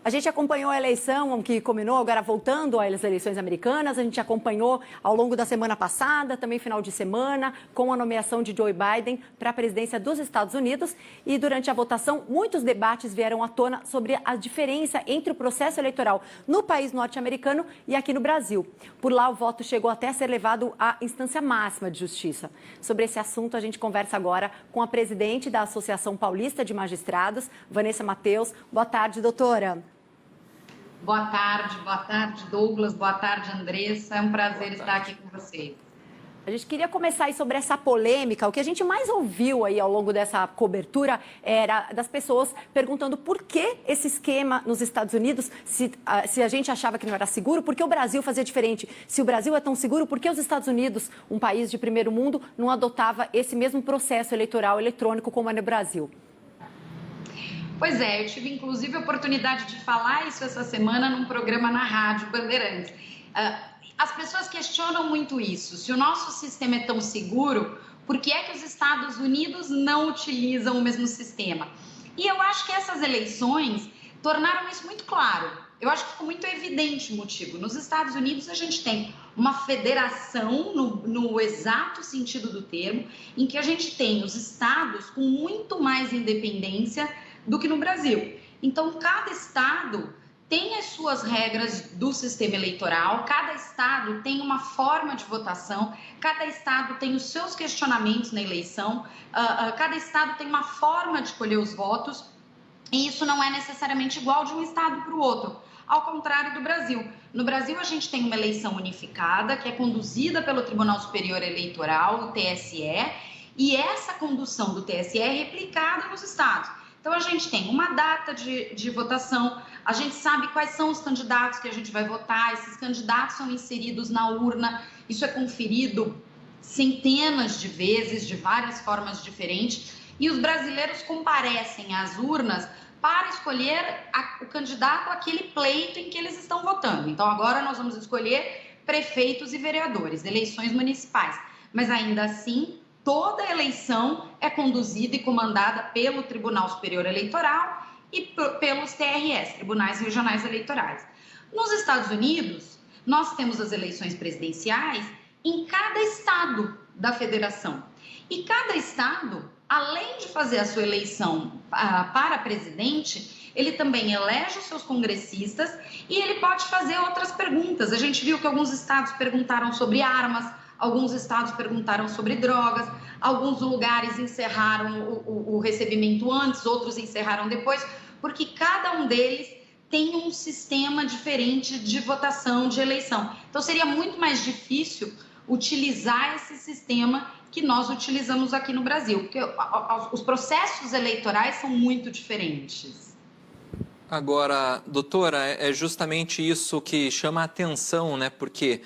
A gente acompanhou a eleição que culminou, agora voltando às eleições americanas, a gente acompanhou ao longo da semana passada, também final de semana, com a nomeação de Joe Biden para a presidência dos Estados Unidos. E durante a votação, muitos debates vieram à tona sobre a diferença entre o processo eleitoral no país norte-americano e aqui no Brasil. Por lá, o voto chegou até a ser levado à instância máxima de justiça. Sobre esse assunto, a gente conversa agora com a presidente da Associação Paulista de Magistrados, Vanessa Mateus. Boa tarde, doutora. Boa tarde, Douglas, boa tarde, Andressa. É um prazer estar aqui com vocês. A gente queria começar aí sobre essa polêmica. O que a gente mais ouviu aí ao longo dessa cobertura era das pessoas perguntando por que esse esquema nos Estados Unidos, se a gente achava que não era seguro, por que o Brasil fazia diferente? Se o Brasil é tão seguro, por que os Estados Unidos, um país de primeiro mundo, não adotava esse mesmo processo eleitoral eletrônico como é no Brasil? Pois é, eu tive inclusive a oportunidade de falar isso essa semana num programa na Rádio Bandeirantes. As pessoas questionam muito isso. Se o nosso sistema é tão seguro, por que é que os Estados Unidos não utilizam o mesmo sistema? E eu acho que essas eleições tornaram isso muito claro. Eu acho que ficou muito evidente o motivo. Nos Estados Unidos, a gente tem uma federação, no exato sentido do termo, em que a gente tem os estados com muito mais independência do que no Brasil. Então, cada estado tem as suas regras do sistema eleitoral, cada estado tem uma forma de votação, cada estado tem os seus questionamentos na eleição, cada estado tem uma forma de escolher os votos, e isso não é necessariamente igual de um estado para o outro, ao contrário do Brasil. No Brasil, a gente tem uma eleição unificada, que é conduzida pelo Tribunal Superior Eleitoral, o TSE, e essa condução do TSE é replicada nos estados. Então, a gente tem uma data de votação, a gente sabe quais são os candidatos que a gente vai votar, esses candidatos são inseridos na urna, isso é conferido centenas de vezes, de várias formas diferentes, e os brasileiros comparecem às urnas para escolher o candidato àquele pleito em que eles estão votando. Então, agora nós vamos escolher prefeitos e vereadores, eleições municipais, mas ainda assim, toda a eleição é conduzida e comandada pelo Tribunal Superior Eleitoral e pelos TRS, Tribunais Regionais Eleitorais. Nos Estados Unidos, nós temos as eleições presidenciais em cada estado da federação. E cada estado, além de fazer a sua eleição para presidente, ele também elege os seus congressistas e ele pode fazer outras perguntas. A gente viu que alguns estados perguntaram sobre armas, alguns estados perguntaram sobre drogas, alguns lugares encerraram o recebimento antes, outros encerraram depois, porque cada um deles tem um sistema diferente de votação, de eleição. Então, seria muito mais difícil utilizar esse sistema que nós utilizamos aqui no Brasil, porque os processos eleitorais são muito diferentes. Agora, doutora, é justamente isso que chama a atenção, né? Porque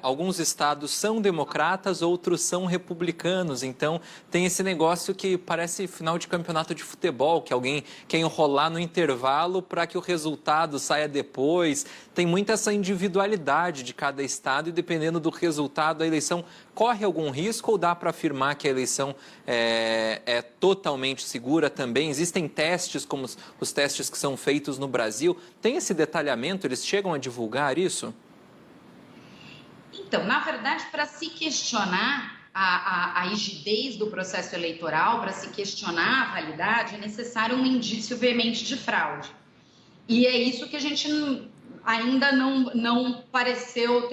alguns estados são democratas, outros são republicanos. Então, tem esse negócio que parece final de campeonato de futebol, que alguém quer enrolar no intervalo para que o resultado saia depois. Tem muita essa individualidade de cada estado e, dependendo do resultado, a eleição corre algum risco ou dá para afirmar que a eleição é totalmente segura também? Existem testes, como os testes que são feitos no Brasil. Tem esse detalhamento? Eles chegam a divulgar isso? Então, na verdade, para se questionar a rigidez do processo eleitoral, para se questionar a validade, é necessário um indício veemente de fraude. E é isso que a gente ainda não pareceu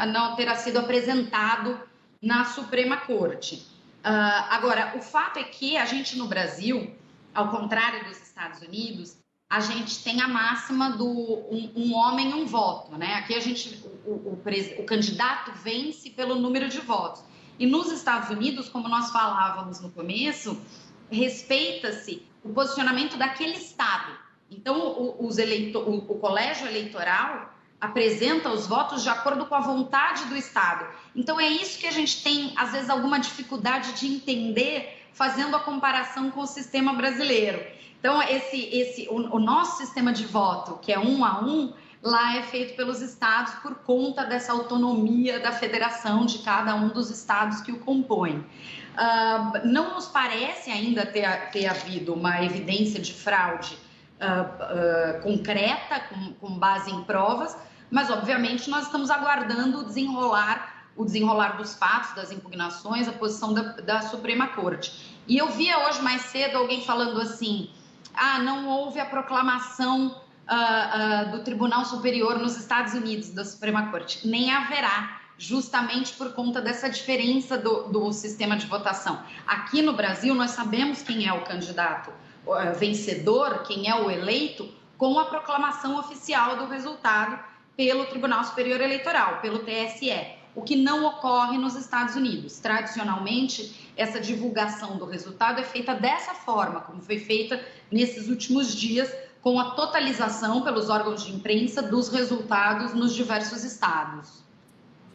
não terá sido apresentado na Suprema Corte. Agora, o fato é que a gente no Brasil, ao contrário dos Estados Unidos, a gente tem a máxima do um homem, um voto, né? Aqui o candidato vence pelo número de votos. E nos Estados Unidos, como nós falávamos no começo, respeita-se o posicionamento daquele estado. Então, o colégio eleitoral apresenta os votos de acordo com a vontade do estado. Então, é isso que a gente tem, às vezes, alguma dificuldade de entender fazendo a comparação com o sistema brasileiro. Então, o nosso sistema de voto, que é 1 a 1, lá é feito pelos estados por conta dessa autonomia da federação de cada um dos estados que o compõem. Não nos parece ainda ter havido uma evidência de fraude concreta, com base em provas, mas obviamente nós estamos aguardando o desenrolar dos fatos, das impugnações, a posição da Suprema Corte. E eu via hoje mais cedo alguém falando assim, não houve a proclamação do Tribunal Superior nos Estados Unidos, da Suprema Corte. Nem haverá, justamente por conta dessa diferença do sistema de votação. Aqui no Brasil, nós sabemos quem é o candidato vencedor, quem é o eleito, com a proclamação oficial do resultado pelo Tribunal Superior Eleitoral, pelo TSE, o que não ocorre nos Estados Unidos. Tradicionalmente, essa divulgação do resultado é feita dessa forma, como foi feita nesses últimos dias, com a totalização pelos órgãos de imprensa dos resultados nos diversos estados.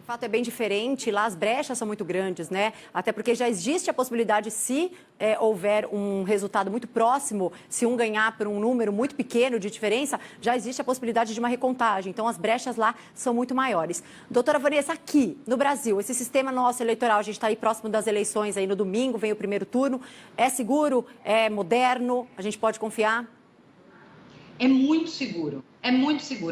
De fato, é bem diferente. Lá as brechas são muito grandes, né? Até porque já existe a possibilidade, se houver um resultado muito próximo, se um ganhar por um número muito pequeno de diferença, já existe a possibilidade de uma recontagem. Então, as brechas lá são muito maiores. Doutora Vanessa, aqui no Brasil, esse sistema nosso eleitoral, a gente está aí próximo das eleições, aí no domingo vem o primeiro turno. É seguro? É moderno? A gente pode confiar? É muito seguro,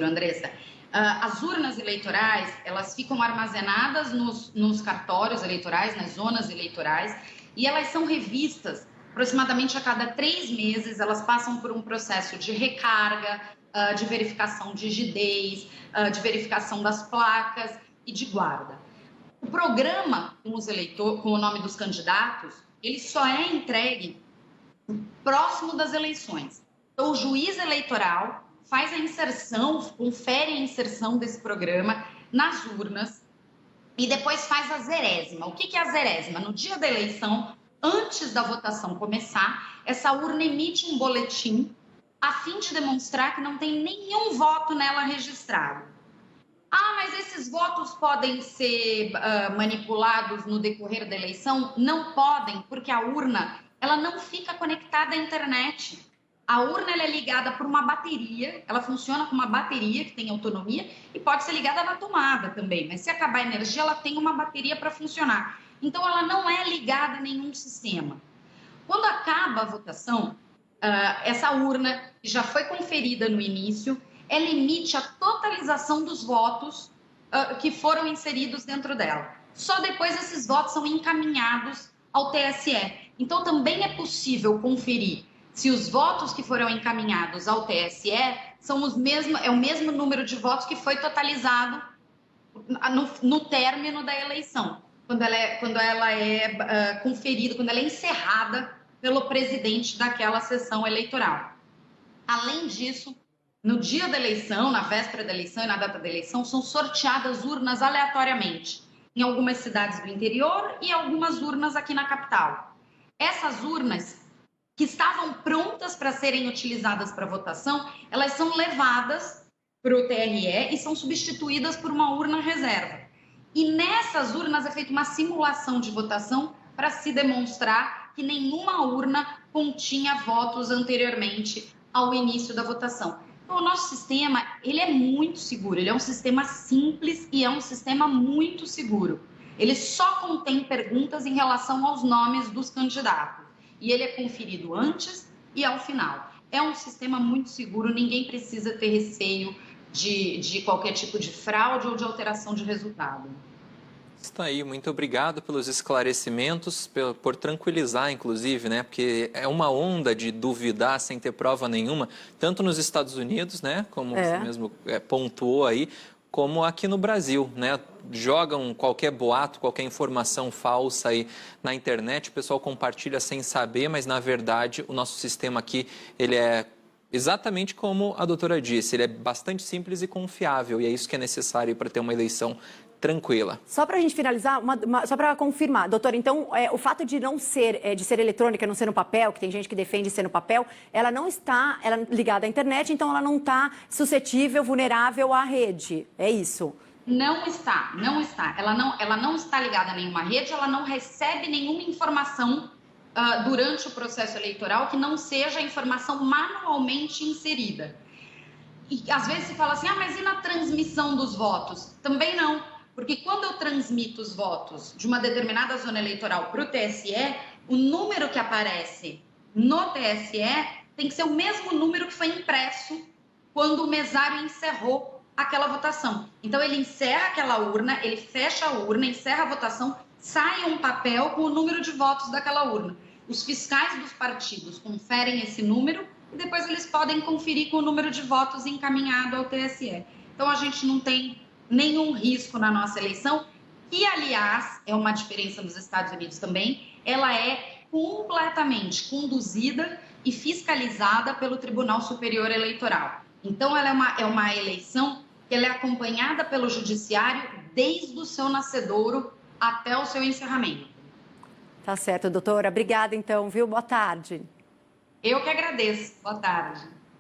Andressa. As urnas eleitorais, elas ficam armazenadas nos cartórios eleitorais, nas zonas eleitorais, e elas são revistas aproximadamente a cada 3 meses. Elas passam por um processo de recarga, de verificação de rigidez, de verificação das placas e de guarda. O programa com o nome dos candidatos, ele só é entregue próximo das eleições. Então, o juiz eleitoral faz a inserção, confere a inserção desse programa nas urnas e depois faz a zerésima. O que é a zerésima? No dia da eleição, antes da votação começar, essa urna emite um boletim a fim de demonstrar que não tem nenhum voto nela registrado. Mas esses votos podem ser manipulados no decorrer da eleição? Não podem, porque a urna ela não fica conectada à internet. A urna ela é ligada por uma bateria, ela funciona com uma bateria que tem autonomia e pode ser ligada na tomada também, mas se acabar a energia, ela tem uma bateria para funcionar. Então, ela não é ligada a nenhum sistema. Quando acaba a votação, essa urna, que já foi conferida no início, ela emite a totalização dos votos que foram inseridos dentro dela. Só depois esses votos são encaminhados ao TSE. Então, também é possível conferir se os votos que foram encaminhados ao TSE é o mesmo número de votos que foi totalizado no término da eleição, quando ela é conferida, quando ela é encerrada pelo presidente daquela sessão eleitoral. Além disso, no dia da eleição, na véspera da eleição e na data da eleição, são sorteadas urnas aleatoriamente, em algumas cidades do interior e algumas urnas aqui na capital. Essas urnas que estavam prontas para serem utilizadas para votação, elas são levadas para o TRE e são substituídas por uma urna reserva. E nessas urnas é feita uma simulação de votação para se demonstrar que nenhuma urna continha votos anteriormente ao início da votação. Então, o nosso sistema, ele é muito seguro, ele é um sistema simples e é um sistema muito seguro. Ele só contém perguntas em relação aos nomes dos candidatos. E ele é conferido antes e ao final. É um sistema muito seguro, ninguém precisa ter receio de qualquer tipo de fraude ou de alteração de resultado. Está aí, muito obrigado pelos esclarecimentos, por tranquilizar, inclusive, né? Porque é uma onda de duvidar sem ter prova nenhuma, tanto nos Estados Unidos, né? Como você mesmo pontuou aí, como aqui no Brasil, né? Jogam qualquer boato, qualquer informação falsa aí na internet, o pessoal compartilha sem saber, mas na verdade o nosso sistema aqui, ele é exatamente como a doutora disse, ele é bastante simples e confiável, e é isso que é necessário para ter uma eleição tranquila. Só para a gente finalizar, só para confirmar, doutora, então o fato de não ser, de ser eletrônica, não ser no papel, que tem gente que defende ser no papel, ela não está ligada à internet, então ela não está suscetível, vulnerável à rede, é isso? Não está. Ela não está ligada a nenhuma rede, ela não recebe nenhuma informação durante o processo eleitoral que não seja a informação manualmente inserida. E às vezes se fala assim, mas e na transmissão dos votos? Também não. Porque quando eu transmito os votos de uma determinada zona eleitoral para o TSE, o número que aparece no TSE tem que ser o mesmo número que foi impresso quando o mesário encerrou aquela votação. Então, ele encerra aquela urna, ele fecha a urna, encerra a votação, sai um papel com o número de votos daquela urna. Os fiscais dos partidos conferem esse número e depois eles podem conferir com o número de votos encaminhado ao TSE. Então, a gente não tem nenhum risco na nossa eleição, que, aliás, é uma diferença nos Estados Unidos também, ela é completamente conduzida e fiscalizada pelo Tribunal Superior Eleitoral. Então, ela é uma eleição que ela é acompanhada pelo Judiciário desde o seu nascedouro até o seu encerramento. Tá certo, doutora. Obrigada, então, viu? Boa tarde. Eu que agradeço. Boa tarde.